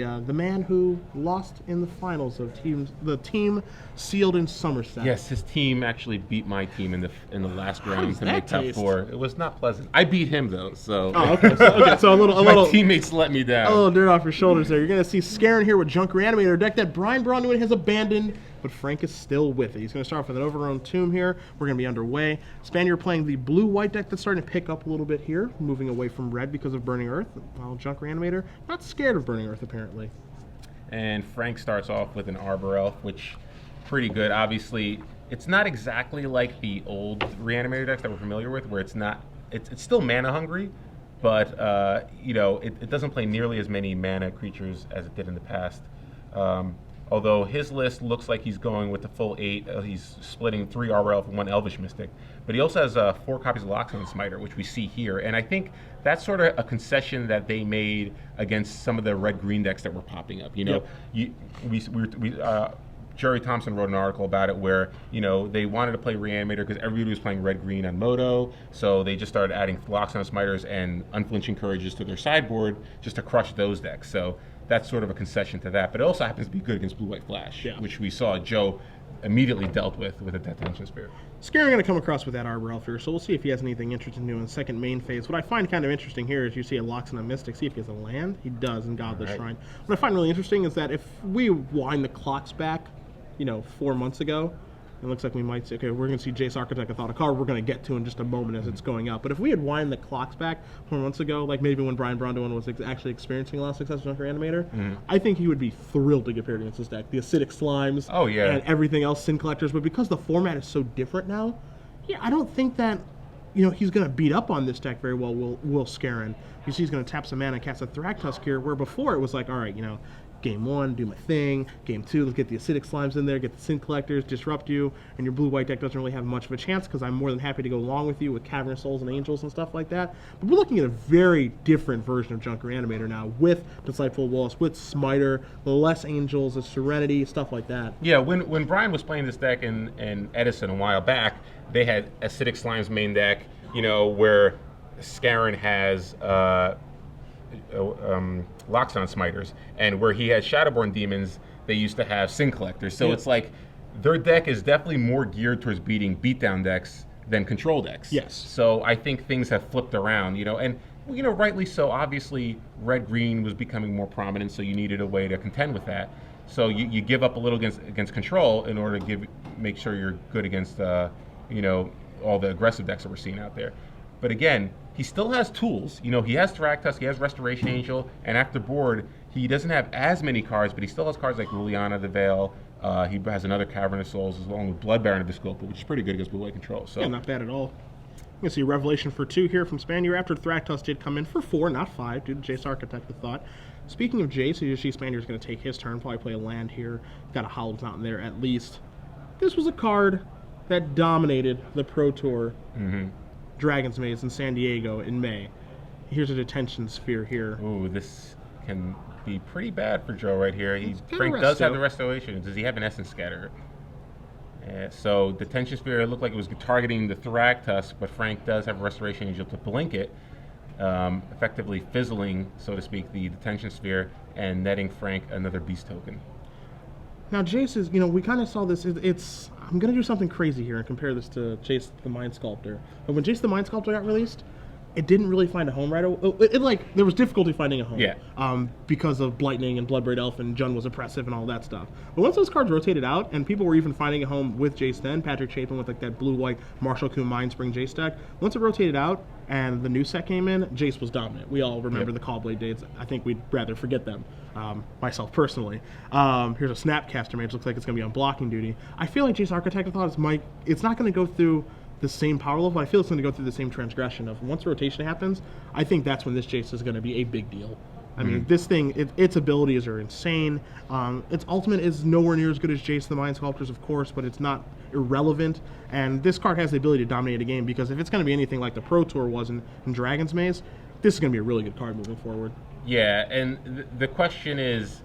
the man who lost in the finals of the team sealed in Somerset. Yes, his team actually beat my team in the last round to make top taste? 4. It was not pleasant. I beat him though, so. Oh, okay. So a little. My teammates let me down. A little dirt off your shoulders there. You're gonna see Skarren here with Junk Reanimator, a deck that Brian Braunwyn has abandoned, but Frank is still with it. He's going to start off with an Overgrown Tomb here. We're going to be underway. Spanier playing the blue-white deck that's starting to pick up a little bit here, moving away from red because of Burning Earth. While Junk Reanimator, not scared of Burning Earth, apparently. And Frank starts off with an Arbor Elf, which pretty good. Obviously, it's not exactly like the old Reanimator decks that we're familiar with, where it's still mana hungry, but it doesn't play nearly as many mana creatures as it did in the past. Although his list looks like he's going with the full 8. He's splitting 3 Arbor Elf and 1 Elvish Mystic. But he also has 4 copies of Loxodon Smiter, which we see here. And I think that's sort of a concession that they made against some of the red-green decks that were popping up. Jerry Thompson wrote an article about it where, they wanted to play Reanimator because everybody was playing red-green on Moto. So they just started adding Loxodon Smiters and Unflinching Courages to their sideboard just to crush those decks. So that's sort of a concession to that, but it also happens to be good against Blue-White Flash, which we saw Joe immediately dealt with a Detention Spear. Skarren going to come across with that Arbor Elf here, so we'll see if he has anything interesting to do in the second main phase. What I find kind of interesting here is you see a Loxodon Mystic, see if he has a land. He does in Godless Shrine. What I find really interesting is that if we wind the clocks back, 4 months ago, it looks like we might say, okay, we're going to see Jace Architect, a card we're going to get to in just a moment as it's going up. But if we had wind the clocks back 4 months ago, like maybe when Brian Braunwyn was actually experiencing a lot of success with Junk Reanimator, I think he would be thrilled to get paired against this deck. The Acidic Slimes and everything else, Sin Collectors. But because the format is so different now, I don't think that he's going to beat up on this deck very well, Will Skarren. You see he's going to tap some mana and cast a Thragtusk here, where before it was like, all right, Game 1, do my thing. Game 2, let's get the Acidic Slimes in there, get the Sin Collectors, disrupt you, and your blue-white deck doesn't really have much of a chance because I'm more than happy to go along with you with Cavernous Souls and Angels and stuff like that. But we're looking at a very different version of Junk Reanimator now with Disciple Wallace, with Smiter, less Angels, a Serenity, stuff like that. Yeah, when Brian was playing this deck in Edison a while back, they had Acidic Slimes main deck, where Skarren has Loxodon Smiters, and where he had Shadowborn Demons, they used to have Sin Collectors. So it's like their deck is definitely more geared towards beating beatdown decks than control decks. Yes. So I think things have flipped around, and rightly so. Obviously, red-green was becoming more prominent, so you needed a way to contend with that. So you give up a little against control in order to make sure you're good against all the aggressive decks that we're seeing out there. But again, he still has tools. He has Thragtusk, he has Restoration Angel, and after board, he doesn't have as many cards, but he still has cards like Liliana the Veil. He has another Cavernous Souls, along with Blood Baron of Viscopa, which is pretty good against blue-white control. So. Yeah, not bad at all. You can see Revelation for 2 here from Spanier after Thragtusk did come in for 4, not 5, due to Jace Architect the Thought. Speaking of Jace, you see Spanier's going to take his turn, probably play a land here. Got a Howled Mountain there at least. This was a card that dominated the Pro Tour Dragon's Maze in San Diego in May. Here's a Detention Sphere here. Ooh, this can be pretty bad for Joe right here. Frank does have the Restoration. Does he have an Essence Scatter? So Detention Sphere looked like it was targeting the Thragtusk, but Frank does have a Restoration Angel to blink it, effectively fizzling, so to speak, the Detention Sphere and netting Frank another Beast token. Now Jace is, we kind of saw this, I'm going to do something crazy here and compare this to Jace the Mind Sculptor. But when Jace the Mind Sculptor got released, it didn't really find a home right away. There was difficulty finding a home. Yeah. Because of Blightning and Bloodbraid Elf and Jund was oppressive and all that stuff. But once those cards rotated out and people were even finding a home with Jace then, Patrick Chapin with that blue-white Marshall Kuhn Mindspring Jace deck, once it rotated out and the new set came in, Jace was dominant. We all remember the Callblade days. I think we'd rather forget them. Myself personally. Here's a Snapcaster Mage. Looks like it's going to be on blocking duty. I feel like Jace Architect of Thought it's not going to go through the same power level. I feel it's going to go through the same transgression of once rotation happens, I think that's when this Jace is going to be a big deal. I mean, this thing, its abilities are insane. Its ultimate is nowhere near as good as Jace the Mind Sculptors, of course, but it's not irrelevant. And this card has the ability to dominate a game because if it's going to be anything like the Pro Tour was in Dragon's Maze, this is going to be a really good card moving forward. Yeah, and the question is,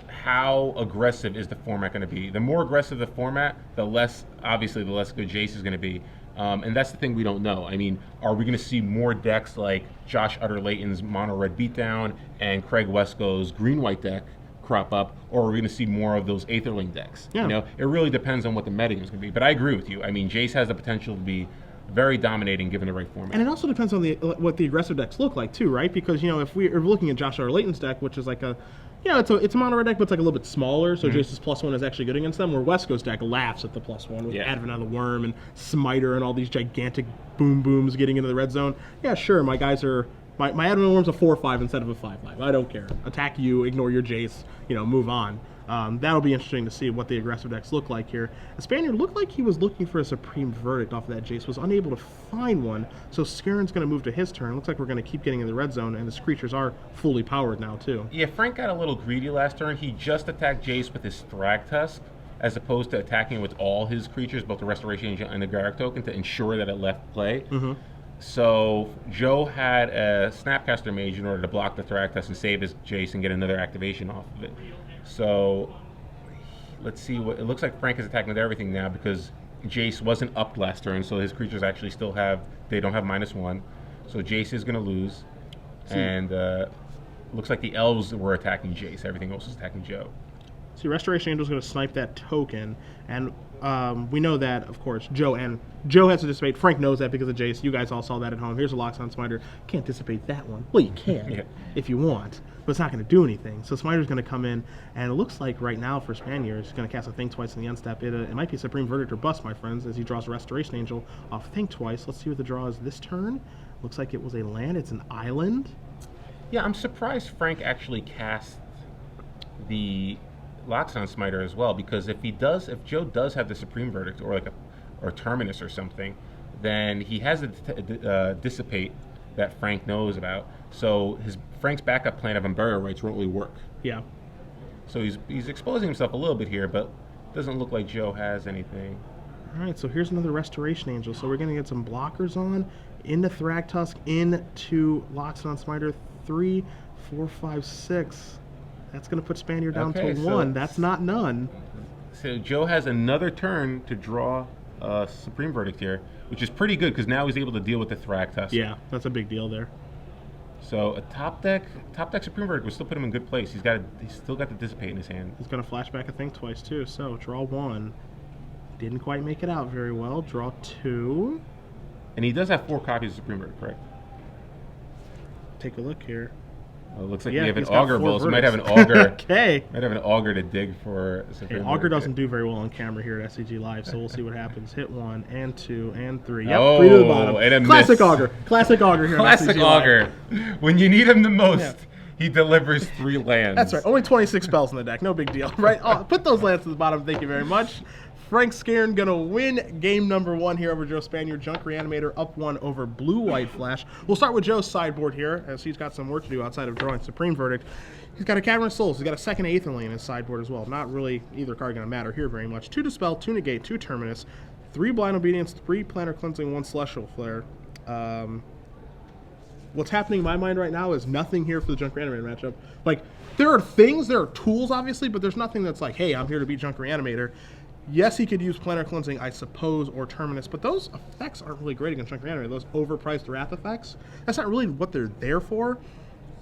how aggressive is the format going to be? The more aggressive the format, the less good Jace is going to be. And that's the thing we don't know. I mean, are we going to see more decks like Josh Utter-Layton's Mono Red Beatdown and Craig Wesco's Green White deck crop up, or we're going to see more of those Aetherling decks. Yeah. You know, it really depends on what the meta is going to be. But I agree with you. I mean, Jace has the potential to be very dominating given the right format. And it also depends on what the aggressive decks look like too, right? Because if we're looking at Josh R. Layton's deck, which is like it's a mono red deck, but it's like a little bit smaller, so Jace's +1 is actually good against them, where Wesco's deck laughs at the +1 with Advent of the Worm and Smiter and all these gigantic boom booms getting into the red zone. Yeah, sure, my guys are... My Advent of the Worm's a 4/5 instead of a 5/5. I don't care. Attack you, ignore your Jace, move on. That'll be interesting to see what the aggressive decks look like here. The Spaniard looked like he was looking for a Supreme Verdict off of that Jace, was unable to find one, so Skarren's going to move to his turn. Looks like we're going to keep getting in the red zone, and his creatures are fully powered now, too. Yeah, Frank got a little greedy last turn. He just attacked Jace with his Thragtusk, as opposed to attacking with all his creatures, both the Restoration Angel and the Garrick token, to ensure that it left play. So Joe had a Snapcaster Mage in order to block the Thragtusk and save his Jace and get another activation off of it. So let's see what it looks like. Frank is attacking with everything now because Jace wasn't up last turn, so his creatures actually still don't have -1. So Jace is going to lose, and looks like the elves were attacking Jace. Everything else is attacking Joe. See, Restoration Angel's going to snipe that token, and we know that, of course, Joe has to dissipate. Frank knows that because of Jace. You guys all saw that at home. Here's a Loxodon Smiter. Can't dissipate that one. Well, you can if you want, but it's not going to do anything. So Smiter's going to come in, and it looks like right now for Spanier, he's going to cast a Think Twice in the end step. It might be Supreme Verdict or Bust, my friends, as he draws a Restoration Angel off Think Twice. Let's see what the draw is this turn. Looks like it was a land. It's an island. Yeah, I'm surprised Frank actually cast the Loxodon Smiter as well, because if Joe does have the Supreme Verdict or Terminus or something, then he has a Dissipate that Frank knows about. So Frank's backup plan of Unburial Rites won't really work. Yeah. So he's exposing himself a little bit here, but doesn't look like Joe has anything. All right, so here's another Restoration Angel. So we're going to get some blockers on into Thragtusk, into Loxodon Smiter. 3, 4, 5, 6. That's going to put Spanier down to 1. That's not none. So Joe has another turn to draw a Supreme Verdict here, which is pretty good because now he's able to deal with the Thragtusk. Yeah, that's a big deal there. So a top deck Supreme Verdict will still put him in good place. He's still got the Dissipate in his hand. He's going to flashback, I think, twice too. So draw 1. Didn't quite make it out very well. Draw 2. And he does have 4 copies of Supreme Verdict, correct? Take a look here. Well, it looks like we have an he's got Augur 4 Bowl, so we might verdicts. have an Augur. Okay. Might have an Augur to dig for Supreme Verdict. Augur doesn't do very well on camera here at SCG Live, so we'll see what happens. Hit 1 and 2 and 3. Yep, 3 to the bottom. And a Classic miss. Augur. Classic Augur here. Classic on SCG Augur. Live. When you need him the most, he delivers 3 lands. That's right. Only 26 spells in the deck. No big deal, right? Put those lands to the bottom. Thank you very much. Frank Skarren going to win game number 1 here over Joe Spanier. Junk Reanimator up 1 over Blue White Flash. We'll start with Joe's sideboard here, as he's got some work to do outside of drawing Supreme Verdict. He's got a Cavern of Souls. He's got a second Aetherling in his sideboard as well. Not really either card going to matter here very much. 2 Dispel, 2 Negate, 2 Terminus, 3 Blind Obedience, 3 Planner Cleansing, 1 Celestial Flare. What's happening in my mind right now is nothing here for the Junk Reanimator matchup. Like, there are tools, obviously, but there's nothing that's like, hey, I'm here to beat Junk Reanimator. Yes, he could use Planner Cleansing, I suppose, or Terminus, but those effects aren't really great against Junk Reanimator. Those overpriced Wrath effects, that's not really what they're there for.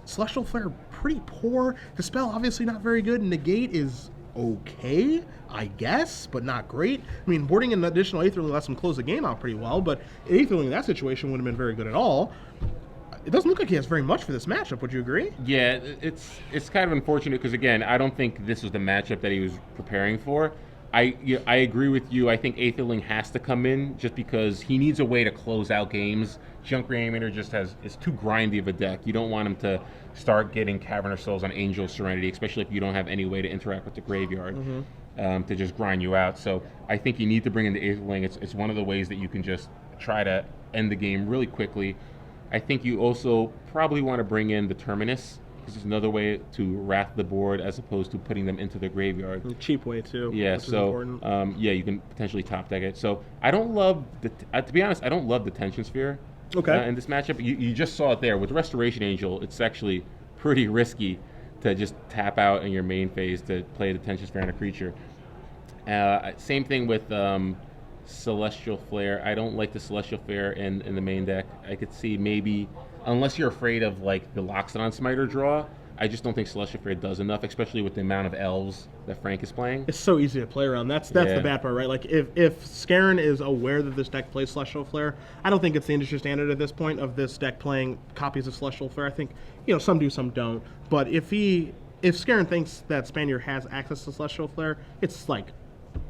Celestial Flare, pretty poor. Dispel, obviously not very good. Negate is okay, I guess, but not great. I mean, boarding an additional Aetherling lets him close the game out pretty well, but Aetherling in that situation wouldn't have been very good at all. It doesn't look like he has very much for this matchup. Would you agree? Yeah, it's kind of unfortunate because, again, I don't think this was the matchup that he was preparing for. I agree with you. I think Aetherling has to come in just because he needs a way to close out games. Junk Reanimator is too grindy of a deck. You don't want him to start getting Cavern of Souls on Angel Serenity, especially if you don't have any way to interact with the graveyard to just grind you out. So I think you need to bring in the Aetherling. It's one of the ways that you can just try to end the game really quickly. I think you also probably want to bring in the Terminus. This is another way to wrath the board as opposed to putting them into the graveyard. A cheap way too. Yeah, so you can potentially top deck it. So I don't love to be honest, I don't love the Tension Sphere. Okay. In this matchup, you just saw it there with Restoration Angel. It's actually pretty risky to just tap out in your main phase to play the Tension Sphere on a creature. Same thing with Celestial Flare. I don't like the Celestial Flare in the main deck. I could see maybe, unless you're afraid of like the Loxodon Smiter draw, I just don't think Celestial Flare does enough, especially with the amount of elves that Frank is playing. It's so easy to play around. That's Yeah. the bad part, right? Like if Skarren is aware that this deck plays Celestial Flare, I don't think it's the industry standard at this point of this deck playing copies of Celestial Flare. I think some do, some don't. But if Skarren thinks that Spanier has access to Celestial Flare, it's like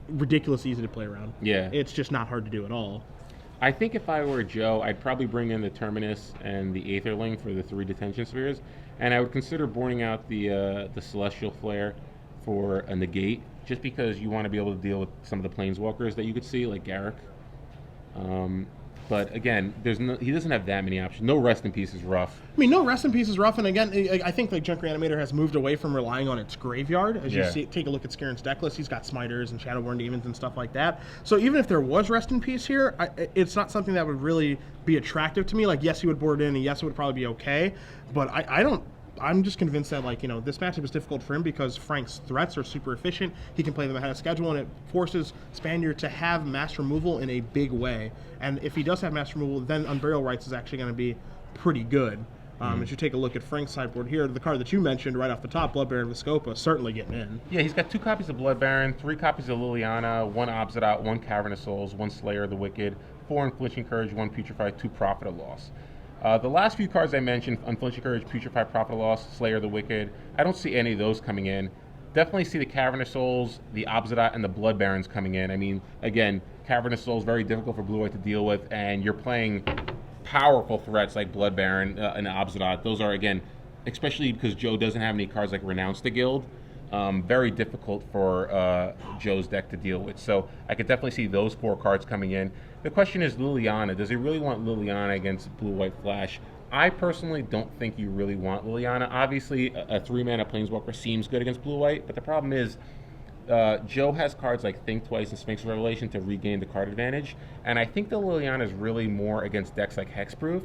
ridiculous easy to play around. Yeah. It's just not hard to do at all. I think if I were Joe, I'd probably bring in the Terminus and the Aetherling for the 3 detention spheres, and I would consider boarding out the Celestial Flare for a negate, just because you want to be able to deal with some of the Planeswalkers that you could see, like Garruk. But again, he doesn't have that many options. No Rest in Peace is rough. I mean, no Rest in Peace is rough, and again, I think like Junk Reanimator has moved away from relying on its graveyard. As you see, take a look at Skarren's deck list, he's got Smiters and Shadowborn Demons and stuff like that. So even if there was Rest in Peace here, it's not something that would really be attractive to me. Like, yes, he would board in, and yes, it would probably be okay, but I'm just convinced that this matchup is difficult for him because Frank's threats are super efficient. He can play them ahead of schedule, and it forces Spanier to have mass removal in a big way. And if he does have mass removal, then Unburial Rites is actually going to be pretty good. As you take a look at Frank's sideboard here, the card that you mentioned right off the top, Blood Baron Viscopa, certainly getting in. Yeah, he's got 2 copies of Blood Baron, 3 copies of Liliana, 1 Obsidian, 1 Cavern of Souls, 1 Slayer of the Wicked, 4 Unflinching Courage, 1 Putrefy, 2 Prophet of Loss. The last few cards I mentioned, Unflinching Courage, Putrefy, Prophet of Loss, Slayer of the Wicked, I don't see any of those coming in. Definitely see the Cavern of Souls, the Obsidian, and the Blood Barons coming in. I mean, again, Cavern of Souls, very difficult for Blue-White to deal with, and you're playing powerful threats like Blood Baron and Obsidian. Those are, again, especially because Joe doesn't have any cards like Renounce the Guild, very difficult for Joe's deck to deal with. So I could definitely see those 4 cards coming in. The question is Liliana. Does he really want Liliana against Blue-White Flash? I personally don't think you really want Liliana. Obviously, a 3-mana Planeswalker seems good against Blue-White, but the problem is Joe has cards like Think Twice and Sphinx Revelation to regain the card advantage, and I think the Liliana is really more against decks like Hexproof.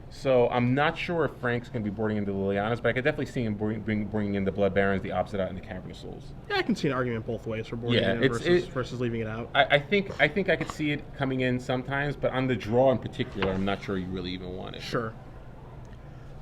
So I'm not sure if Frank's going to be boarding into Lilianas, but I could definitely see him bringing in the Blood Barons, the Obsidian, and the Cavern of Souls. Yeah, I can see an argument both ways for boarding in versus leaving it out. I think I could see it coming in sometimes, but on the draw in particular, I'm not sure you really even want it. Sure.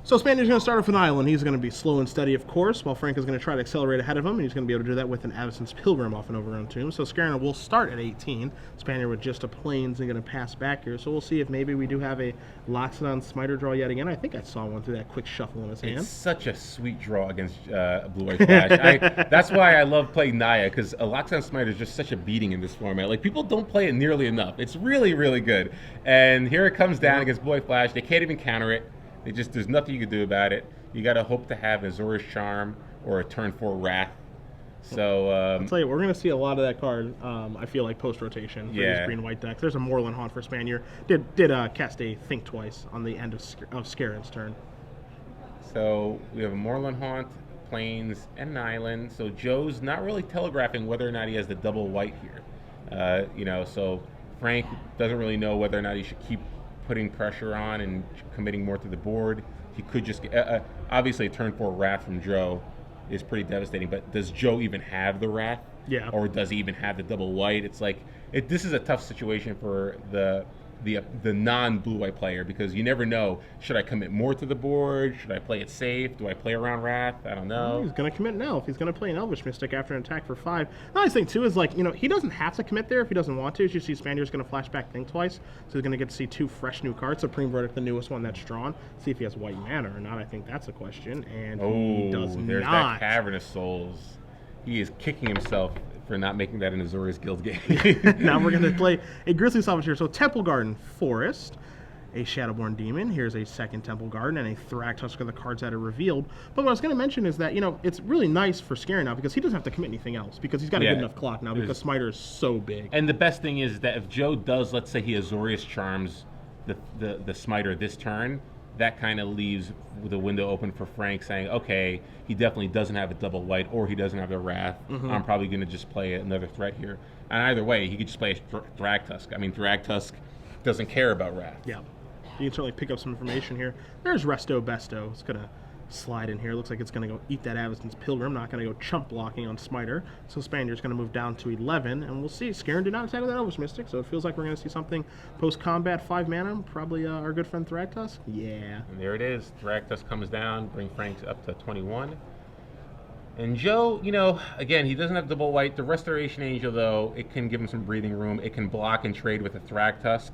So Spanier's going to start off an island. He's going to be slow and steady, of course, while Frank is going to try to accelerate ahead of him, and he's going to be able to do that with an Avacyn's Pilgrim off an Overrun Tomb. So Skarren will start at 18. Spanier with just a Plains and going to pass back here. So we'll see if maybe we do have a Loxodon Smiter draw yet again. I think I saw one through that quick shuffle in his hand. It's such a sweet draw against Blue-White Flash. That's why I love playing Naya, because a Loxodon Smiter is just such a beating in this format. Like, people don't play it nearly enough. It's really, really good. And here it comes down against Blue-White Flash. They can't even counter it. There's nothing you can do about it. You got to hope to have Azorius Charm or a turn 4 Wrath. So I'll tell you, we're going to see a lot of that card. I feel like post rotation for these green white decks. There's a Moorland Haunt for Spanier. Did cast a Think Twice on the end of Skarren's turn. So we have a Moorland Haunt, Plains, and an island. So Joe's not really telegraphing whether or not he has the double white here. So Frank doesn't really know whether or not he should keep putting pressure on and committing more to the board. He could just get, obviously a turn 4 Wrath from Joe is pretty devastating, but does Joe even have the Wrath? Yeah. Or does he even have the double white? It's like, this is a tough situation for the non-blue-white player, because you never know, should I commit more to the board? Should I play it safe? Do I play around Wrath? I don't know. He's going to commit an Elf. He's going to play an Elvish Mystic after an attack for 5. The nice thing, too, is, he doesn't have to commit there if he doesn't want to. As you see, Spanier's going to flash back Think Twice, so he's going to get to see 2 fresh new cards. Supreme Verdict, the newest one that's drawn. See if he has white mana or not. I think that's a question, and he does there's not. That Cavern of Souls. He is kicking himself for not making that an Azorius Guild game. Now we're going to play a Grizzly Saboteur. So Temple Garden Forest, a Shadowborn Demon. Here's a second Temple Garden and a Thragtusk of the cards that are revealed. But what I was going to mention is that, it's really nice for Skarren now because he doesn't have to commit anything else because he's got a good enough clock now because Smiter is so big. And the best thing is that if Joe does, let's say he Azorius Charms the Smiter this turn, that kind of leaves the window open for Frank saying, okay, he definitely doesn't have a double white or he doesn't have the Wrath. I'm probably going to just play another threat here. And either way, he could just play a Thragtusk. I mean, Thragtusk doesn't care about Wrath. Yeah. You can certainly pick up some information here. There's Resto Besto. It's going to slide in here. Looks like it's going to go eat that Avacyn's Pilgrim, not going to go chump blocking on Smiter. So Spanier's going to move down to 11, and we'll see. Skarren did not attack with that Elvish Mystic, so it feels like we're going to see something post-combat 5 mana. Probably our good friend Thragtusk. Yeah. And there it is. Thragtusk comes down, bring Frank's up to 21. And Joe, you know, again, he doesn't have double white. The Restoration Angel, though, it can give him some breathing room. It can block and trade with a Thragtusk.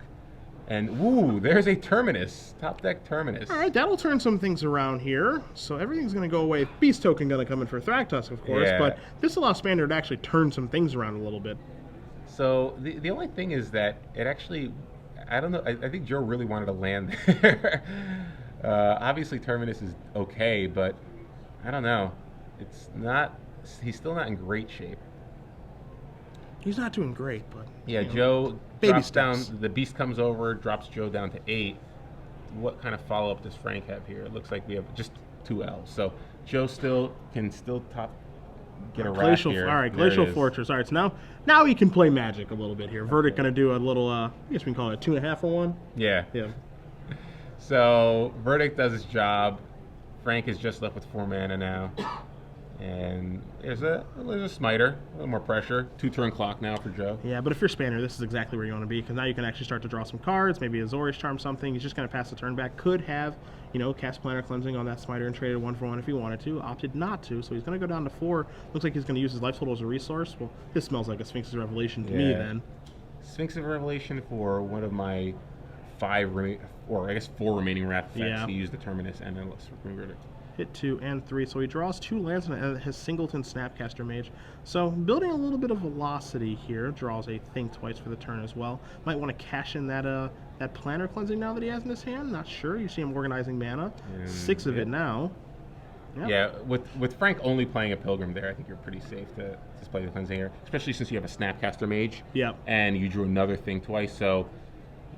And, woo, there's a Terminus. Top deck Terminus. All right, that'll turn some things around here. So everything's going to go away. Beast Token going to come in for Thragtusk, of course. Yeah. But this allows Spanier to actually turn some things around a little bit. So the only thing is that it actually, I don't know, I think Joe really wanted to land there. Obviously, Terminus is okay, but I don't know. It's not, he's still not in great shape. He's not doing great, but... Yeah, you know, Joe baby drops steps. down, the Beast comes over, drops Joe down to 8. What kind of follow-up does Frank have here? It looks like we have just 2 L's. So Joe can still get a rat here. All right, There it Glacial is. Fortress. All right, so now he can play Magic a little bit here. Verdict going to do a little, I guess we can call it a 2.5 for 1. Yeah. Yeah. So Verdict does his job. Frank is just left with 4 mana now. And there's a Smiter, a little more pressure. 2-turn clock now for Joe. Yeah, but if you're Spanier, this is exactly where you want to be, because now you can actually start to draw some cards, maybe a Zorish Charm, something. He's just going to pass the turn back. Could have, you know, cast Planar Cleansing on that Smiter and traded 1 for 1 if he wanted to. Opted not to, so he's going to go down to 4. Looks like he's going to use his life total as a resource. Well, this smells like a Sphinx's Revelation to me then. Sphinx of Revelation for one of my 4 remaining wrath effects. Yeah. He used the Terminus and then let's Verdict. Hit 2 and 3, so he draws 2 lands and his Singleton Snapcaster Mage. So building a little bit of velocity here. Draws a Think Twice for the turn as well. Might want to cash in that Planar Cleansing now that he has in his hand. Not sure. You see him organizing mana. And 6 of it now. Yep. Yeah, with Frank only playing a Pilgrim there, I think you're pretty safe to play the cleansing here, especially since you have a Snapcaster Mage. Yep. And you drew another Think Twice, so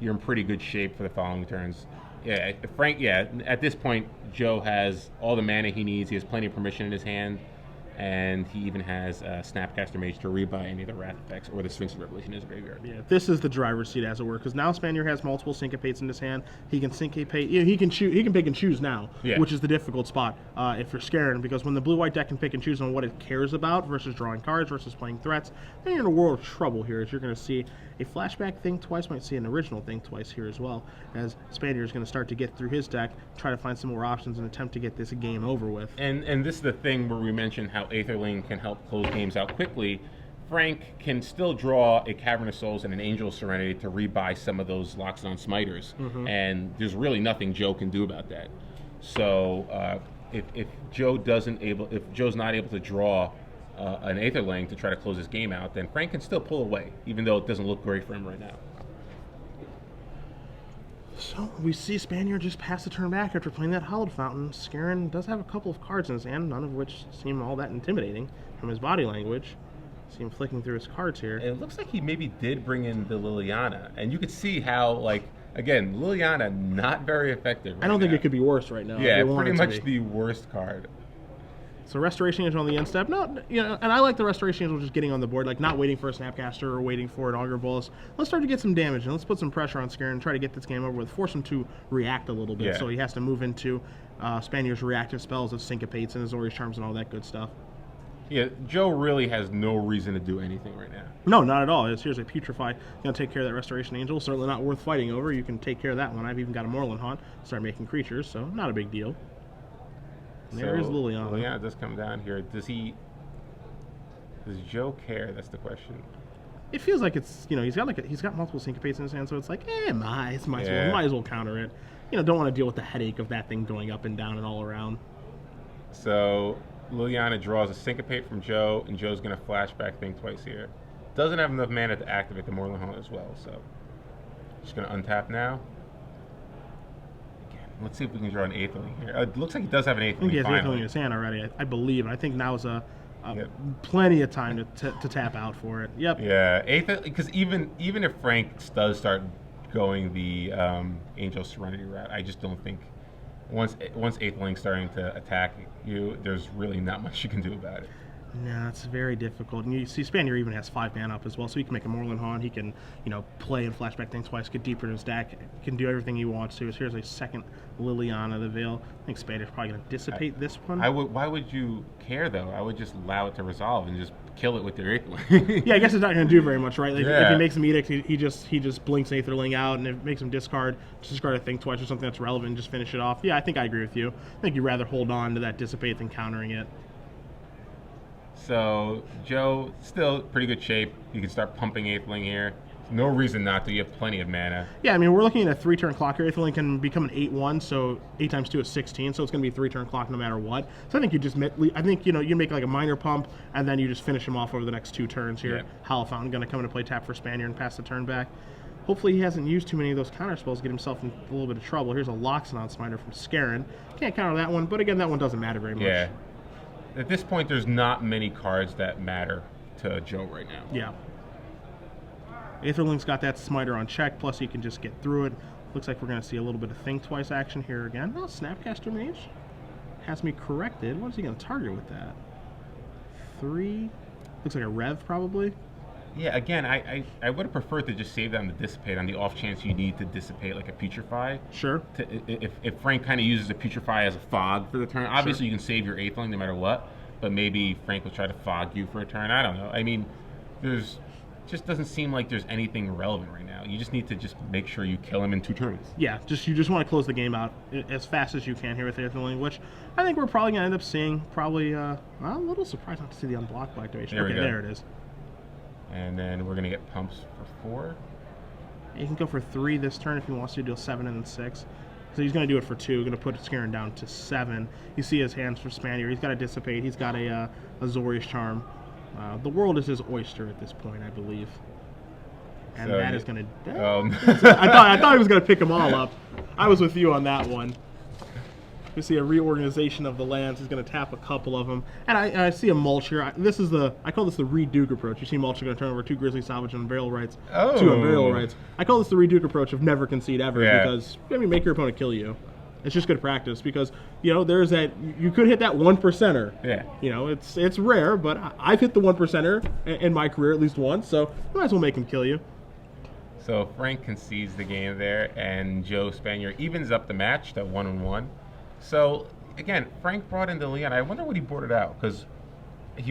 you're in pretty good shape for the following turns. Yeah, Frank, at this point, Joe has all the mana he needs. He has plenty of permission in his hand, and he even has Snapcaster Mage to rebuy any of the Wrath effects or the Sphinx of Revelation in his graveyard. Yeah, this is the driver's seat, as it were, because now Spanier has multiple syncopates in his hand. He can syncopate. You know, he can pick and choose now, which is the difficult spot if you're Skarren, because when the blue-white deck can pick and choose on what it cares about versus drawing cards versus playing threats, then you're in a world of trouble here, as you're going to see a flashback Think Twice, might see an original Think Twice here as well, as Spanier is going to start to get through his deck, try to find some more options and attempt to get this game over with. And this is the thing where we mentioned how Aetherling can help close games out quickly. Frank can still draw a Cavern of Souls and an Angel of Serenity to rebuy some of those Loxodon Smiters, and there's really nothing Joe can do about that. So if Joe's not able to draw an Aetherling to try to close this game out, then Frank can still pull away, even though it doesn't look great for him right now. So we see Spanier just pass the turn back after playing that Hallowed Fountain. Skarren does have a couple of cards in his hand, none of which seem all that intimidating from his body language. See him flicking through his cards here. It looks like he maybe did bring in the Liliana, and you could see how, like, again, Liliana not very effective right I don't think now. it could be worse right now. Yeah, if they want pretty it to much be. the worst card. So Restoration Angel on the end step. No, you know, and I like the Restoration Angel just getting on the board, like not waiting for a Snapcaster or waiting for an Augur Bolus. Let's start to get some damage and let's put some pressure on Skarren and try to get this game over with. Force him to react a little bit, Yeah. so he has to move into Spanier's reactive spells of Syncopates and his Zori's Charms and all that good stuff. Yeah, Joe really has no reason to do anything right now. No, not at all. Here's a Putrefy. Going to take care of that Restoration Angel. Certainly not worth fighting over. You can take care of that one. I've even got a Moreland Haunt. Start making creatures, so not a big deal. And there is Liliana. Liliana does come down here. Does Joe care? That's the question. It feels like it's, you know, he's got multiple Syncopates in his hand, so it's like, might as well counter it. You know, don't want to deal with the headache of that thing going up and down and all around. So Liliana draws a Syncopate from Joe, and Joe's going to flashback Think Twice here. Doesn't have enough mana to activate the Moreland Haunt as well, so just going to untap now. Again, let's see if we can draw an Aetherling here. It looks like he does have an Aetherling. I think he has finally. Aetherling in his hand already, I believe. And I think now is Yep. plenty of time to tap out for it. Yep. Yeah, because even if Frank does start going the Angel Serenity route, I just don't think once Aetherling's starting to attack you, there's really not much you can do about it. No, it's very difficult. And you see, Spanier even has 5 mana up as well, so he can make a Moreland Haunt. He can, play and flashback things twice, get deeper in his deck, can do everything he wants to. So here's a second Liliana the Veil. I think Spanier's probably going to dissipate this one. Why would you care though? I would just allow it to resolve and just kill it with your Aetherling. Yeah, I guess it's not going to do very much, right? Like, if he makes him Edict, he just blinks Aetherling out, and it makes him discard a thing twice or something that's relevant, and just finish it off. Yeah, I think I agree with you. I think you'd rather hold on to that dissipate than countering it. So Joe, still pretty good shape. You can start pumping Aetherling here. No reason not to. You have plenty of mana. Yeah, I mean, we're looking at a 3-turn clock here. Aetherling can become an 8/1, so 8 times 2 is 16, so it's going to be a 3-turn clock no matter what. So I think you make like a minor pump, and then you just finish him off over the next 2 turns here. Yeah. Howl Fountain going to come into play, tap for Spanier, and pass the turn back. Hopefully he hasn't used too many of those counter spells to get himself in a little bit of trouble. Here's a Loxodon Smiter from Skarren. Can't counter that one, but again, that one doesn't matter very much. Yeah. At this point, there's not many cards that matter to Joe right now. Yeah. Aetherling's got that Smiter on check, plus he can just get through it. Looks like we're going to see a little bit of Think Twice action here again. Oh, Snapcaster Mage has me corrected. What is he going to target with that? 3? Looks like a Rev, probably. Yeah, again, I would have preferred to just save that on the Dissipate on the off chance you need to Dissipate like a Putrefy. Sure. If Frank kind of uses a Putrefy as a fog for the turn, obviously you can save your Aetherling no matter what, but maybe Frank will try to fog you for a turn. I don't know. I mean, just doesn't seem like there's anything relevant right now. You just need to just make sure you kill him in 2 turns. Yeah, you just want to close the game out as fast as you can here with Aetherling, which I think we're probably going to end up seeing. Probably, I'm a little surprised not to see the unblockable activation. There it is. And then we're going to get pumps for 4. You can go for 3 this turn if he wants to do a 7 and then 6. So he's going to do it for 2. Going to put Skarren down to 7. You see his hands for Spanier. He's got to Dissipate. He's got a Azorius Charm. The world is his oyster at this point, I believe. And so that is going to... I thought he was going to pick them all up. I was with you on that one. We see a reorganization of the lands. He's going to tap a couple of them. And I see a mulch here. I call this the Reduke approach. You see mulch going to turn over 2 Grizzly Salvage and Burial Rights. 2 Unburial Rights. I call this the Reduke approach of never concede ever because, make your opponent kill you. It's just good practice because, there's that, you could hit that 1%er. Yeah. It's rare, but I've hit the 1%er in my career at least once, so you might as well make him kill you. So Frank concedes the game there, and Joe Spanier evens up the match to 1-1. So, again, Frank brought in the Leon. I wonder what he boarded out, because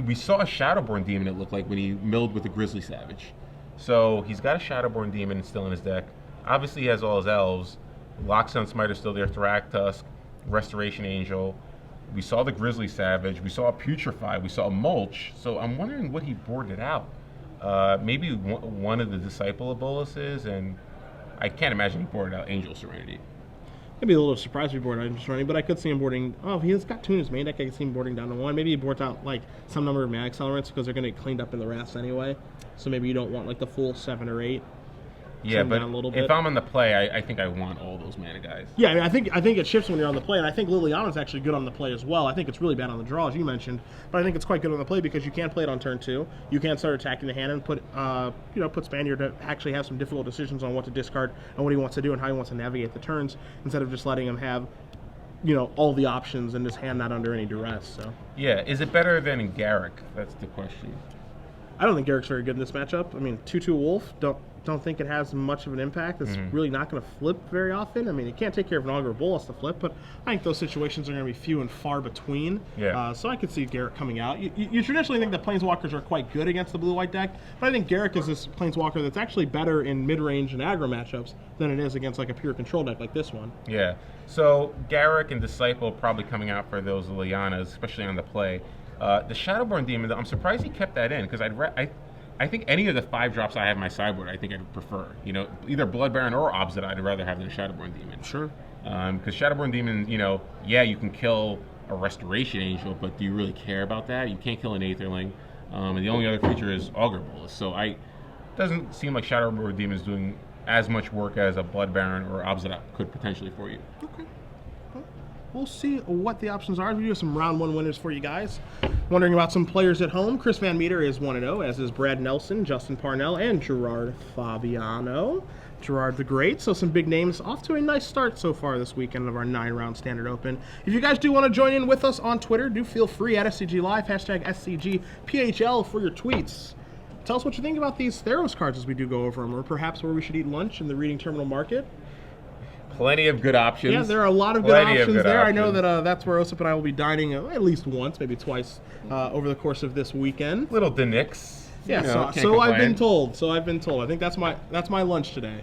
we saw a Shadowborn Demon, it looked like, when he milled with the Grizzly Savage. So, he's got a Shadowborn Demon still in his deck. Obviously, he has all his elves. Loxodon Smiter still there, Thragtusk, Restoration Angel. We saw the Grizzly Savage. We saw a Putrefy. We saw a Mulch. So, I'm wondering what he boarded out. Maybe one of the Disciple of Bolus's, and I can't imagine he boarded out Angel Serenity. I'd be a little surprised if he boarded out running, but I could see him boarding. Oh, if he's got 2 in his main deck, I could see him boarding down to 1. Maybe he boards out like some number of mana accelerants because they're going to get cleaned up in the rafts anyway. So maybe you don't want like the full 7 or 8. Yeah, but if I'm on the play, I think I want all those mana guys. Yeah, I mean, I think it shifts when you're on the play, and I think Liliana's actually good on the play as well. I think it's really bad on the draw, as you mentioned, but I think it's quite good on the play because you can play it on turn 2. You can start attacking the hand and put Spanier to actually have some difficult decisions on what to discard and what he wants to do and how he wants to navigate the turns instead of just letting him have all the options and his hand not under any duress. So yeah, is it better than Garrick? That's the question. I don't think Garrick's very good in this matchup. I mean, 2/2 Wolf, don't think it has much of an impact. It's really not going to flip very often. I mean, it can't take care of an Augur Bolas to flip, but I think those situations are going to be few and far between. Yeah. So I could see Garrick coming out. You traditionally think that Planeswalkers are quite good against the blue-white deck, but I think Garrick is this Planeswalker that's actually better in mid-range and aggro matchups than it is against like a pure control deck like this one. Yeah. So Garrick and Disciple probably coming out for those Lilianas, especially on the play. The Shadowborn Demon, I'm surprised he kept that in because I think any of the 5 drops I have in my sideboard, I think I'd prefer. Either Blood Baron or Obs I'd rather have than a Shadowborn Demon. Sure. Because Shadowborn Demon, you can kill a Restoration Angel, but do you really care about that? You can't kill an Aetherling. And the only other creature is Augur Bolas. So it doesn't seem like Shadowborn Demon is doing as much work as a Blood Baron or Obs could potentially for you. Okay. We'll see what the options are. We do have some round 1 winners for you guys. Wondering about some players at home. Chris Van Meter is 1-0, as is Brad Nelson, Justin Parnell, and Gerard Fabiano. Gerard the Great. So some big names off to a nice start so far this weekend of our 9-round Standard Open. If you guys do want to join in with us on Twitter, do feel free at SCG Live, hashtag SCGPHL for your tweets. Tell us what you think about these Theros cards as we do go over them, or perhaps where we should eat lunch in the reading terminal market. Plenty of good options. Yeah, there are a lot of good options there. I know that that's where Osip and I will be dining at least once, maybe twice over the course of this weekend. Little Denix. Yeah, so I've been told. I think that's my lunch today.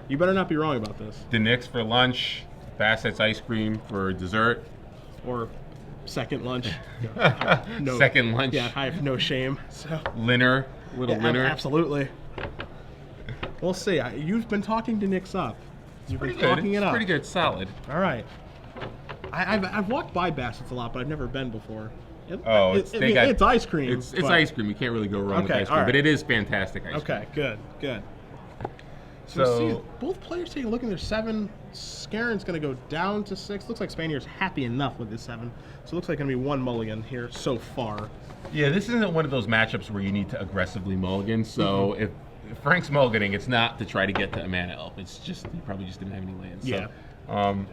You better not be wrong about this. Denix for lunch, Bassett's ice cream for dessert. Or second lunch. No, second lunch. Yeah, I have no shame. So. Linner, Linner. Absolutely. We'll see. You've been talking to Nick's up. You've been talking it up. Pretty good, solid. All right. I've walked by Bassett's a lot, but I've never been before. It's ice cream. It's ice cream. You can't really go wrong with ice cream, but it is fantastic ice cream. Okay, good. So both players taking a look at their 7. Skarren's going to go down to 6. Looks like Spanier's happy enough with his 7. So it looks like going to be 1 mulligan here so far. Yeah, this isn't one of those matchups where you need to aggressively mulligan. So if Frank's mulliganing, it's not to try to get to a mana elf. It's just he probably just didn't have any lands. Yeah. So,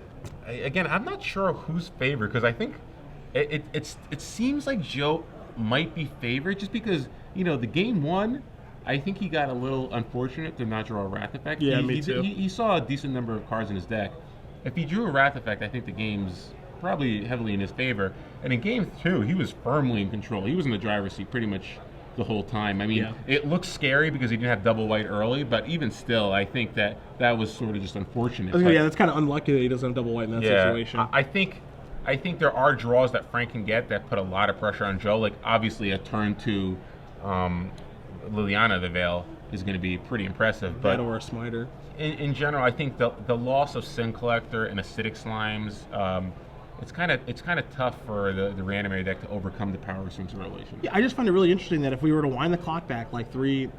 again, I'm not sure who's favored because I think it seems like Joe might be favored just because the game 1. I think he got a little unfortunate to not draw a Wrath Effect. Yeah, me too. He saw a decent number of cards in his deck. If he drew a Wrath Effect, I think the game's probably heavily in his favor. And in game 2, he was firmly in control. He was in the driver's seat pretty much the whole time. I mean, It looked scary because he didn't have double white early, but even still, I think that was sort of just unfortunate. Yeah, that's kind of unlucky that he doesn't have double white in that situation. I think there are draws that Frank can get that put a lot of pressure on Joe. Like, obviously, a turn 2 Liliana the Veil is going to be pretty impressive. But that or a Smiter. In general, I think the loss of Sin Collector and Acidic Slimes, it's kind of tough for the Reanimator deck to overcome the power of Swing Relation. Yeah, I just find it really interesting that if we were to wind the clock back like 2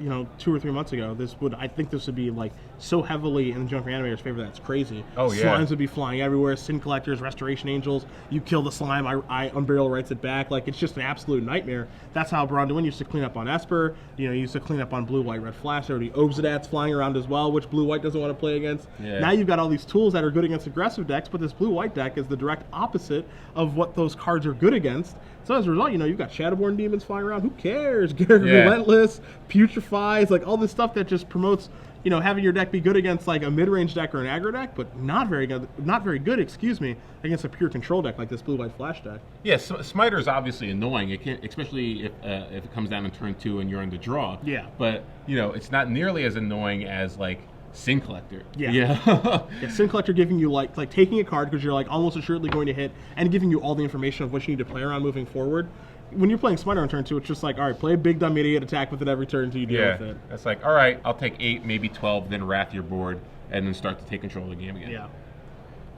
or 3 months ago, I think this would be like so heavily in the Junk Reanimator's favor that it's crazy. Oh yeah. Slimes would be flying everywhere. Sin Collectors, Restoration Angels. You kill the slime, I Unburial Rights it back. Like, it's just an absolute nightmare. That's how Bronduin used to clean up on Esper. Used to clean up on Blue, White, Red Flash. There would be Obsidat's flying around as well, which Blue White doesn't want to play against. Yeah. Now you've got all these tools that are good against aggressive decks, but this Blue White deck is the direct opposite of what those cards are good against. So as a result, you've got Shadowborn Demons flying around. Who cares? Relentless, Putrefies, like all this stuff that just promotes having your deck be good against like a mid-range deck or an aggro deck, but not very good, against a pure control deck like this Blue-White Flash deck. Yeah, Smiter is obviously annoying. It can't, especially if it comes down in turn 2 and you're on the draw. Yeah. But it's not nearly as annoying as like Sin Collector. Yeah. Sin Collector giving you like taking a card because you're like almost assuredly going to hit, and giving you all the information of what you need to play around moving forward. When you're playing Smiter on turn 2, it's just like, all right, play a big dumb idiot, attack with it every turn until you deal with it. It's like, all right, I'll take 8, maybe 12, then wrath your board, and then start to take control of the game again. Yeah.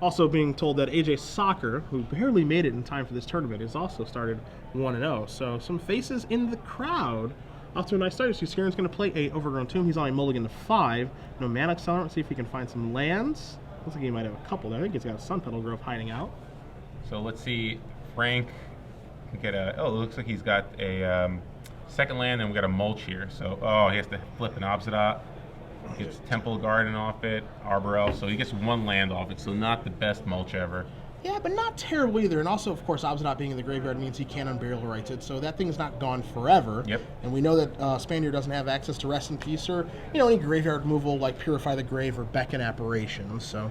Also being told that AJ Soccer, who barely made it in time for this tournament, has also started 1-0. So some faces in the crowd. Off to a nice start. You see Skarren's going to play a Overgrown Tomb. He's on a mulligan to 5. No Mana Accelerant. Let's see if he can find some lands. Looks like he might have a couple there. I think he's got a Sun Petal Grove hiding out. So let's see. Frank can get a... Oh, it looks like he's got a second land, and we got a mulch here. So, he has to flip an Obsidat. Gets Temple Garden off it, Arbor Elf. So he gets 1 land off it. So not the best mulch ever. Yeah, but not terrible either. And also, of course, Obsidat being in the graveyard means he can Unburial Rights it, so that thing's not gone forever. Yep. And we know that Spanier doesn't have access to Rest in Peace or, any graveyard removal like Purify the Grave or Beckon Apparitions, so...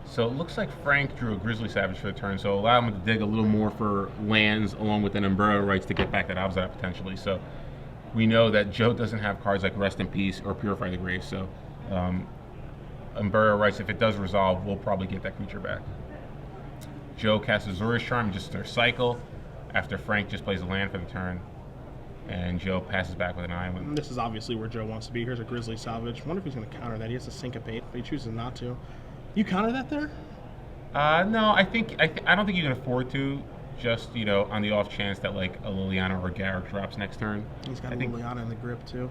So it looks like Frank drew a Grizzly Savage for the turn, so allow him to dig a little more for lands along with an Unburial Rights to get back that Obsidat potentially. So we know that Joe doesn't have cards like Rest in Peace or Purify the Grave, so Unburial Rights, if it does resolve, we'll probably get that creature back. Joe casts Azorius Charm, just their cycle, after Frank just plays a land for the turn, and Joe passes back with an island. This is obviously where Joe wants to be. Here's a Grizzly Salvage. I wonder if he's going to counter that. He has to Syncopate, but he chooses not to. You counter that there? No, I don't think you can afford to, just, on the off chance that, like, a Liliana or a Garruk drops next turn. He's got Liliana in the grip, too.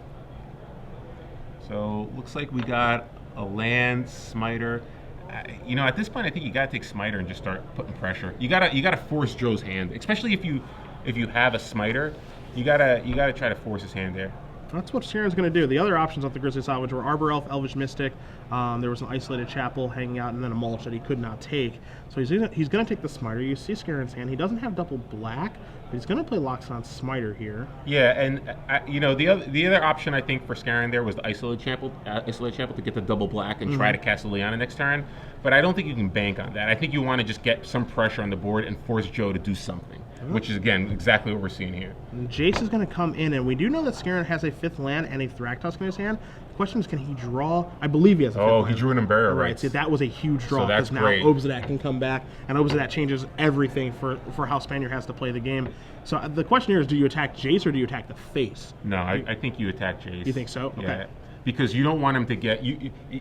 So, looks like we got a land, Smiter. At this point, I think you gotta take Smiter and just start putting pressure. You gotta force Joe's hand, especially if you have a Smiter. You gotta try to force his hand there. That's what Skarren's going to do. The other options off the Grizzly Salvage were Arbor Elf, Elvish Mystic. There was an Isolated Chapel hanging out, and then a Mulch that he could not take. So he's going to take the Smiter. You see Skarren's hand. He doesn't have double black, but he's going to play Loxodon Smiter here. Yeah, and the other option I think for Skarren there was the Isolated Chapel to get the double black and try to cast a Liana next turn. But I don't think you can bank on that. I think you want to just get some pressure on the board and force Joe to do something, which is, again, exactly what we're seeing here. And Jace is going to come in, and we do know that Skarren has a 5th land and a Thragtusk in his hand. The question is, can he draw? I believe he has a 5th land. He drew an Unburial Right, Rites. see, that was a huge draw, So that's now great. Obsidian can come back, and Obsidian changes everything for how Spanier has to play the game. So the question here is, do you attack Jace or do you attack the face? No, I think you attack Jace. You think so? Okay. Yeah. Because you don't want him to get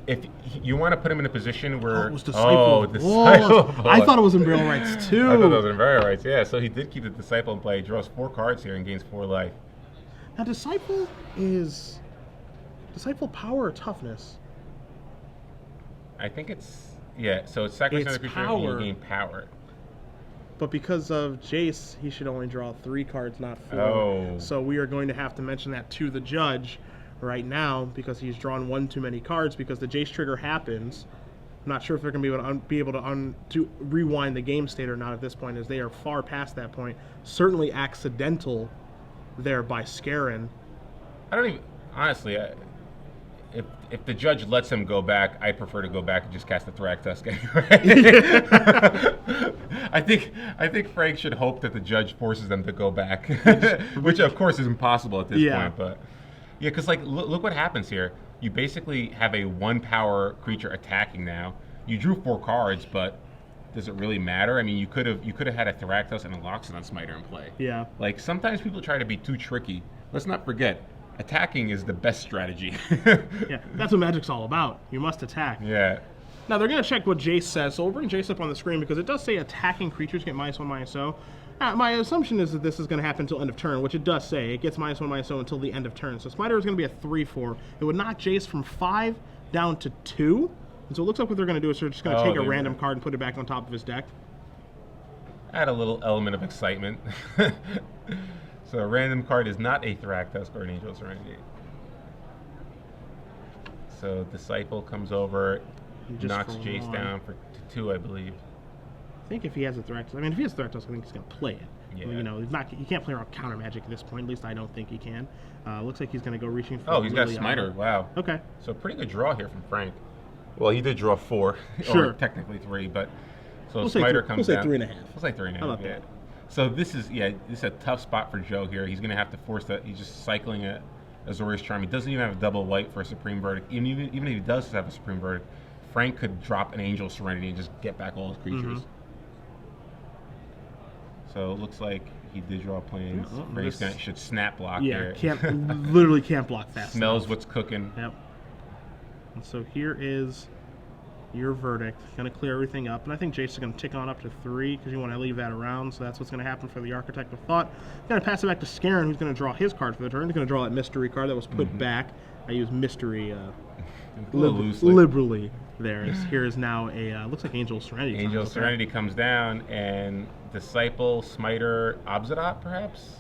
if you want to put him in a position where it was Disciple. I thought it was Unburial Rites too. I thought it was Unburial Rites. Yeah, so he did keep the Disciple in play. He draws 4 cards here and gains 4 life. Now Disciple power or toughness? I think it's so it's sacrifice another creature and you gain power. But because of Jace, he should only draw 3 cards, not 4. Oh. So we are going to have to mention that to the judge right now because he's drawn 1 too many cards because the Jace trigger happens. I'm not sure if they're going to be able to rewind the game state or not at this point, as they are far past that point. Certainly accidental there by Skarren. I don't even honestly. If the judge lets him go back, I prefer to go back and just cast the Thragtusk anyway. I think Frank should hope that the judge forces them to go back, which of course is impossible at this point. But yeah, because like look what happens here. You basically have a 1-power creature attacking now. You drew 4 cards, but does it really matter? I mean, you could have had a Thragtusk and a Loxodon Smiter in play. Yeah. Like sometimes people try to be too tricky. Let's not forget, attacking is the best strategy. Yeah, that's what Magic's all about. You must attack. Yeah. Now they're going to check what Jace says, so we'll bring Jace up on the screen because it does say attacking creatures get -1, -0. My assumption is that this is going to happen until end of turn, which it does say. It gets -1, -0 until the end of turn. So Smiter is going to be a 3/4. It would knock Jace from 5 down to 2. And so it looks like what they're going to do is they're just going to take a random card and put it back on top of his deck. Add a little element of excitement. So a random card is not a Thragtusk or an Angel Serenity. So Disciple comes over, knocks Jace down to 2, I believe. I think if he has a Thragtusk, I mean, if he has a Thragtusk, I think he's going to play it. Yeah. You know, he can't play around counter magic at this point. At least I don't think he can. Looks like he's going to go reaching for. Oh, he's got Smiter. Wow. Okay. So pretty good draw here from Frank. Well, he did draw 4, sure. Or technically 3, but so we'll Smiter comes down. We'll say 3.5. We'll say 3.5. Yeah. So this is a tough spot for Joe here. He's going to have to force that. He's just cycling a Azorius Charm. He doesn't even have a double white for a Supreme Verdict. Even if he does have a Supreme Verdict, Frank could drop an Angel Serenity and just get back all his creatures. So it looks like he did draw planes. Frank's should snap block here. Literally can't block fast. Smells what's cooking. Yep. And so here is your verdict. Going to clear everything up. And I think Jace is going to tick on up to 3 because you want to leave that around. So that's what's going to happen for the Architect of Thought. Going to pass it back to Skarren, who's going to draw his card for the turn. He's going to draw that mystery card that was put back. I use mystery liberally there. Here is now a, looks like Angel Serenity. Angel Serenity comes down, and Disciple, Smiter, Obsidian, perhaps?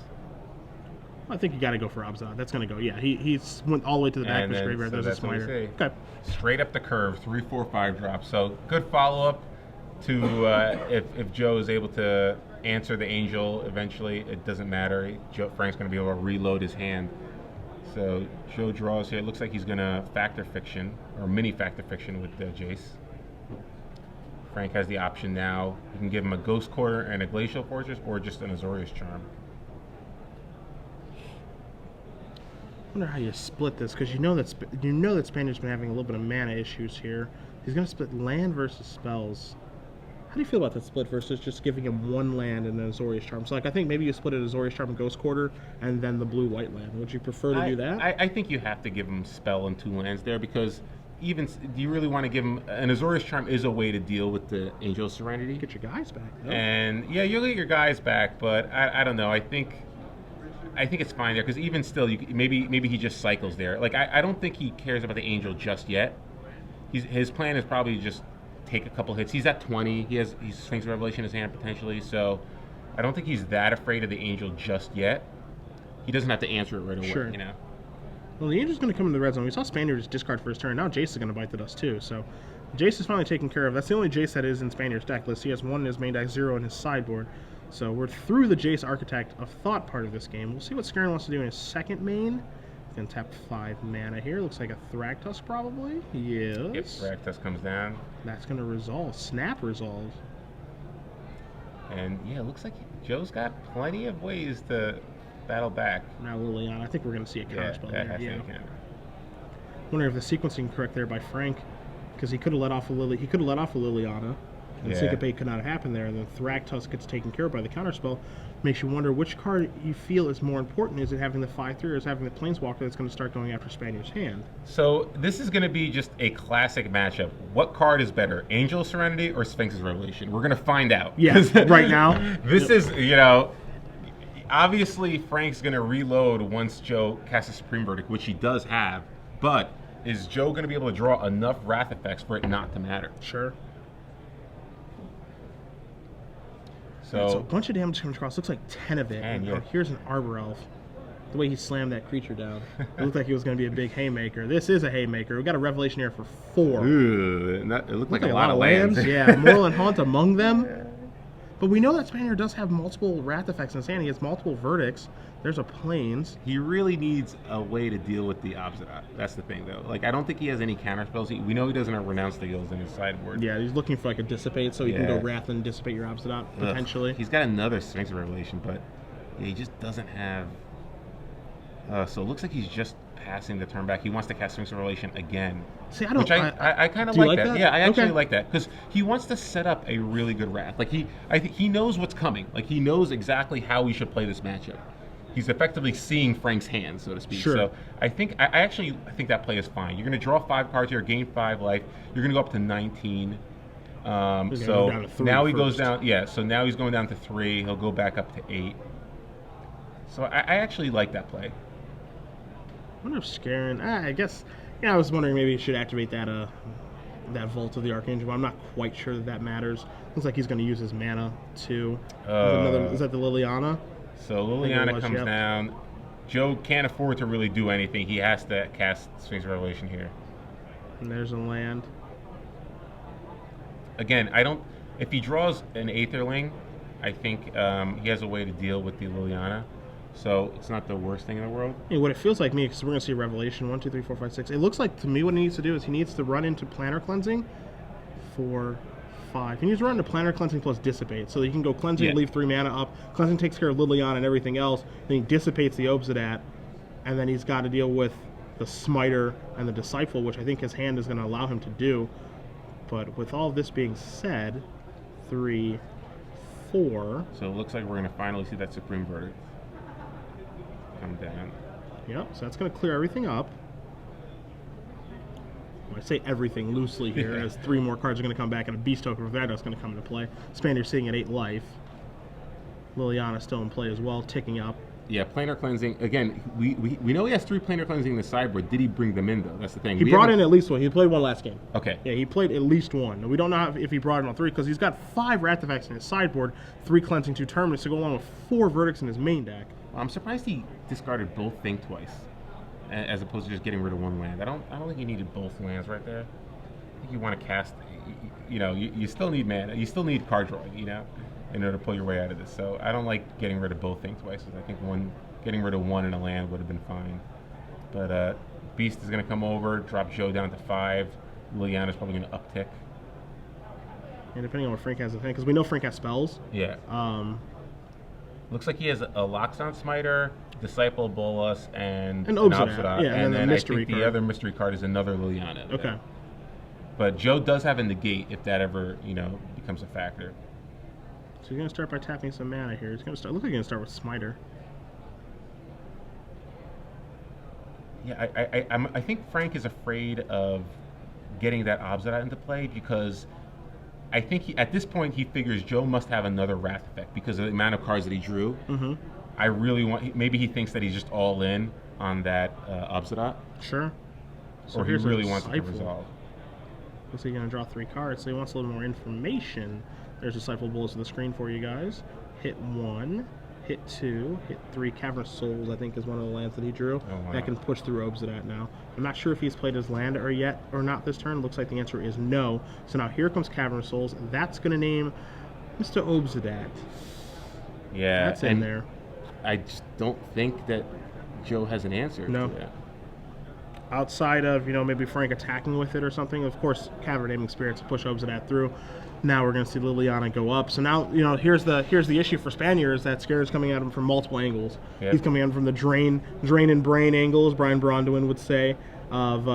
I think you got to go for Obsidian. That's going to go. Yeah, he went all the way to the back of his graveyard. There's a Smiter. Okay. Straight up the curve, 3, 4, 5 drops. So good follow-up to if Joe is able to answer the Angel eventually. It doesn't matter. Frank's going to be able to reload his hand. So Joe draws here. It looks like he's going to Factor Fiction, or mini Factor Fiction with Jace. Frank has the option now. You can give him a Ghost Quarter and a Glacial Fortress, or just an Azorius Charm. I wonder how you split this, because you know that Spanier's been having a little bit of mana issues here. He's going to split land versus spells. How do you feel about that split versus just giving him 1 land and an Azorius Charm? So, like, I think maybe you split an Azorius Charm and Ghost Quarter and then the blue-white land. Would you prefer to do that? I think you have to give him spell and 2 lands there, because do you really want to give him an Azorius Charm is a way to deal with the Angel Serenity. Get your guys back. Though. And yeah, you'll get your guys back, but I don't know. I think it's fine there, because even still, maybe he just cycles there. Like I don't think he cares about the Angel just yet. His plan is probably just take a couple hits. He's at 20. He's Sphinx Revelation in his hand potentially, so I don't think he's that afraid of the Angel just yet. He doesn't have to answer it right away, sure. you know. Well, the Angel's going to come in the red zone. We saw Spanier just discard for his turn. Now Jace is going to bite the dust too. So Jace is finally taken care of. That's the only Jace that is in Spanier's deck list. He has 1 in his main deck, 0 in his sideboard. So we're through the Jace Architect of Thought part of this game. We'll see what Skarren wants to do in his second main. He's going to tap 5 mana here. Looks like a Thragtusk probably. Yes. Yep, Thragtusk comes down. That's going to resolve. Snap resolve. And yeah, it looks like Joe's got plenty of ways to battle back. Now Liliana. I think we're going to see a counter spell that there. has to be a counter. Wonder if the sequencing correct there by Frank, because he could have let off a Lily. He could have let off a Liliana, and Syncopate could not have happened there. And then Thragtusk gets taken care of by the counterspell. Makes you wonder which card you feel is more important. Is it having the 5/3 or is it having the Planeswalker that's going to start going after Spanier's hand? So this is going to be just a classic matchup. What card is better, Angel Serenity or Sphinx's Revelation? We're going to find out. Yeah, right now. This is, obviously Frank's going to reload once Joe casts a Supreme Verdict, which he does have, but is Joe going to be able to draw enough Wrath effects for it not to matter? Sure. So a bunch of damage comes across. Looks like 10 of it. 10, yeah. Here's an Arbor Elf. The way he slammed that creature down. It looked like it was going to be a big haymaker. This is a haymaker. We got a Revelation here for 4. Ooh, it looked like a lot of lands. Yeah, Moorland Haunt among them. But we know that Spanier does have multiple Wrath effects in his hand. He has multiple Verdicts. There's a Plains. He really needs a way to deal with the Obsidian. That's the thing, though. Like, I don't think he has any counter spells. We know he doesn't have Renounce the Hills in his sideboard. Yeah, he's looking for like a Dissipate, so he can go Wrath and dissipate your Obsidian, potentially. He's got another Sphinx Revelation, but yeah, he just doesn't have... so it looks like he's just passing the turn back. He wants to cast Sphinx Revelation again. See, I don't... Which I kind of like that. Yeah, I actually like that. Because he wants to set up a really good Wrath. Like, I think he knows what's coming. Like, he knows exactly how we should play this matchup. He's effectively seeing Frank's hand, so to speak. Sure. So I think I think that play is fine. You're going to draw 5 cards here, gain 5 life. You're going to go up to 19. So now he goes down. Yeah. So now he's going down to 3. He'll go back up to 8. So I actually like that play. I wonder if Skarren... I guess... Yeah, I was wondering maybe he should activate that Vault of the Archangel, but I'm not quite sure that matters. Looks like he's going to use his mana, too. Is that the Liliana? So Liliana comes down. Joe can't afford to really do anything. He has to cast Sphinx Revelation here. And there's a land. Again, if he draws an Aetherling, I think he has a way to deal with the Liliana. So it's not the worst thing in the world. Yeah, what it feels like me, because we're going to see Revelation 1, 2, 3, 4, 5, 6. It looks like to me what he needs to do is he needs to run into Planner Cleansing 4, 5. He needs to run into Planner Cleansing plus Dissipate. So that you can go Cleansing, leave 3 mana up. Cleansing takes care of Liliana and everything else. Then he dissipates the Obsidat. And then he's got to deal with the Smiter and the Disciple, which I think his hand is going to allow him to do. But with all this being said, 3, 4. So it looks like we're going to finally see that Supreme Verdict come down. Yep, so that's going to clear everything up. I say everything loosely here, as 3 more cards are going to come back, and a Beast Token with that's going to come into play. Spanier sitting at 8 life. Liliana still in play as well, ticking up. Yeah, Planar Cleansing. Again, we know he has 3 Planar Cleansing in the sideboard. Did he bring them in, though? That's the thing. He brought in at least 1. He played 1 last game. Okay. Yeah, he played at least 1. We don't know if he brought in all 3, because he's got 5 Wrath effects in his sideboard, 3 Cleansing, 2 Terminus, to go along with 4 Verdicts in his main deck. Well, I'm surprised he discarded both Think Twice, as opposed to just getting rid of 1 land. I don't think he needed both lands right there. I think you want to cast, you still need mana. You still need card drawing, in order to pull your way out of this. So I don't like getting rid of both Think Twices. I think getting rid of 1 in a land would have been fine. But Beast is going to come over, drop Joe down to 5. Liliana's probably going to uptick. And depending on what Frank has in hand, because we know Frank has spells. Yeah. Looks like he has a Loxodon Smiter, Disciple Bolas, and an Obsidian. Yeah, and then I think the other mystery card is another Liliana. Okay. But Joe does have a negate if that ever, becomes a factor. So he's going to start by tapping some mana here. He's going to start. Looks like he's going to start with Smiter. Yeah, I think Frank is afraid of getting that Obsidian into play because I think at this point he figures Joe must have another Wrath effect because of the amount of cards that he drew. Mm-hmm. I really want. Maybe he thinks that he's just all in on that Obsidian. Sure. So or he really wants it to resolve. Looks like he's going to draw 3 cards, so he wants a little more information. There's Disciple Bullets on the screen for you guys. Hit 1. hit 2, hit 3. Cavern Souls, I think, is one of the lands that he drew. Oh, wow. That can push through Obsidian now. I'm not sure if he's played his land or not this turn. Looks like the answer is no. So now here comes Cavern Souls. That's going to name Mr. Obsidian. Yeah, That's in there. I just don't think that Joe has an answer No. to that. Outside of, maybe Frank attacking with it or something, of course, Cavern Naming Spirits will push Obsidian through. Now we're going to see Liliana go up. So now, here's the issue for Spanier is that Skarren's coming at him from multiple angles. Yep. He's coming at him from the drain and brain angle, as Brian Bronduin would say, of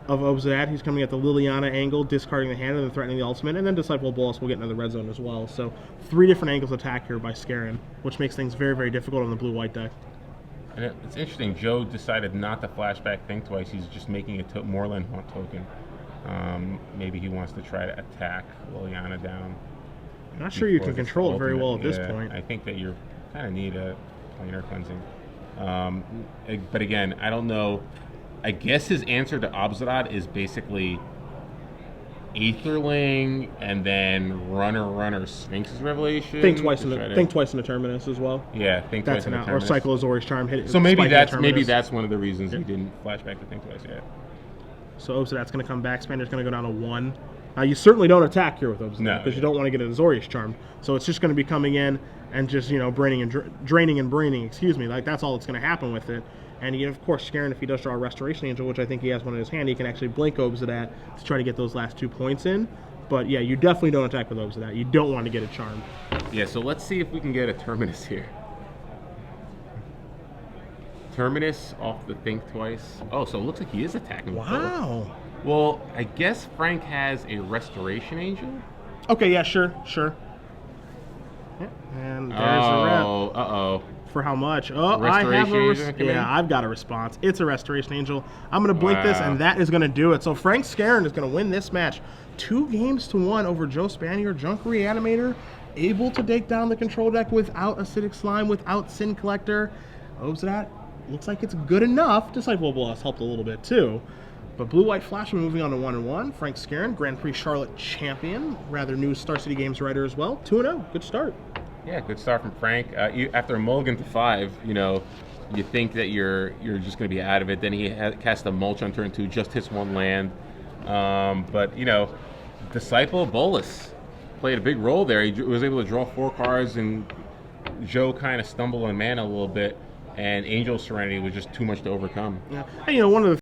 Obsidian. He's coming at the Liliana angle, discarding the hand and then threatening the ultimate, and then Disciple Bolas will get into the red zone as well. So 3 different angles of attack here by Skarren, which makes things very, very difficult on the blue-white deck. And it's interesting, Joe decided not to flashback Think Twice. He's just making a Moorland Haunt token. Maybe he wants to try to attack Liliana down. I'm not sure you can before this control it very well at ultimate. this Yeah, point. I think that you kind of need a planar cleansing. But again, I don't know. I guess his answer to Obsidian is basically Aetherling and then Runner Sphinx's Revelation. Think twice in the Terminus as well. Yeah, think That's twice in the or Terminus. Cycle Azorius Charm. Hit So maybe spike in the Terminus. that's one of the reasons he didn't flashback to Think Twice yet. So Obsidian's going to come back. Spanier's going to go down to 1. Now you certainly don't attack here with Obsidian because you don't want to get an Azorius Charmed. So it's just going to be coming in and just draining and braining. Excuse me, like that's all that's going to happen with it. And of course, Skarren, if he does draw a Restoration Angel, which I think he has one in his hand, he can actually blink Obsidian to try to get those last 2 points in. But yeah, you definitely don't attack with Obsidian. You don't want to get it charmed. Yeah, so let's see if we can get a Terminus here. Terminus off the Think Twice. Oh, so it looks like he is attacking. Wow. Well, I guess Frank has a Restoration Angel. Okay, yeah, sure. Yeah, and there's a rep. Uh-oh. For how much? Oh, I've got a response. It's a Restoration Angel. I'm going to blink this, and that is going to do it. So Frank Skarren is going to win this match 2-1 over Joe Spanier, Junk Reanimator, able to take down the control deck without Acidic Slime, without Sin Collector. Obsidian looks like it's good enough. Disciple Bolas helped a little bit too. But Blue-White Flash moving on to 1-1. Frank Skarren, Grand Prix Charlotte champion, rather new Star City Games writer as well. 2-0. Good start. Yeah, good start from Frank. After a mulligan to 5, you think that you're just going to be out of it. Then he cast a mulch on turn 2, just hits 1 land. But Disciple Bolas played a big role there. He was able to draw 4 cards, and Joe kind of stumbled on mana a little bit. And Angel Serenity was just too much to overcome. Yeah, and one of the